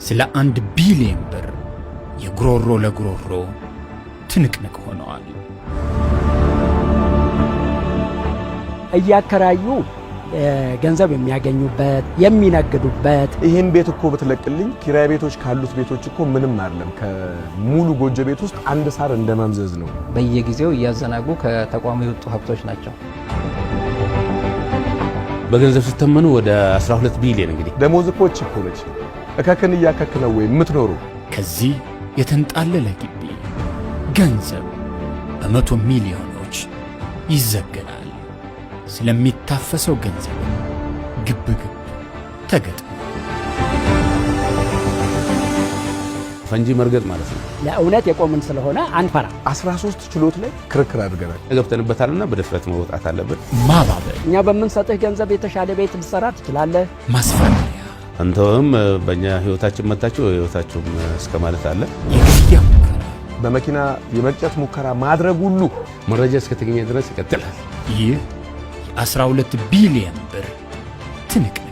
ስለ 1 ቢሊዮን ብር የጉሮሮ ለጉሮሮ ትንቅንቅ ሆነዋል። እያከራዩ ገንዘብ የሚያገኙበት የሚነግዱበት። ይሄን ቤት እኮ በተለቅልኝ ኪራይ ቤቶች ካሉት ቤቶች እኮ ምንም አይደለም። ከሙሉ ጎጆ ቤት ውስጥ አንድ ሳር እንደማምዘዝ ነው። በየጊዜው እያዘናጉ ከተቋሙ የወጡ ሀብቶች ናቸው። በገንዘብ ሲተመኑ ወደ 12 ቢሊዮን እንግዲህ ደሞዝ እኮ እኮ ነች። እከክን እያከክነው ወይ የምትኖሩ። ከዚህ የተንጣለለ ግቢ ገንዘብ በመቶ ሚሊዮኖች ይዘገናል። ስለሚታፈሰው ገንዘብ ግብግብ ተገጥሞ ፈንጂ መርገጥ ማለት ነው። ለእውነት የቆምን ስለሆነ አንፈራ። 13 ችሎት ላይ ክርክር አድርገናል። ገብተንበታልና በድፍረት መውጣት አለብን። ማባበል፣ እኛ በምንሰጥህ ገንዘብ የተሻለ ቤት ልትሰራ ትችላለህ። ማስፈራሪያ፣ አንተውም በእኛ ህይወታችን መታችሁ ህይወታችሁም እስከ ማለት አለ። የግድያ ሙከራ፣ በመኪና የመቅጨት ሙከራ ማድረግ ሁሉ መረጃ እስከተገኘ ድረስ ይቀጥላል። ይህ የ12 ቢሊዮን ብር ትንቅንቅ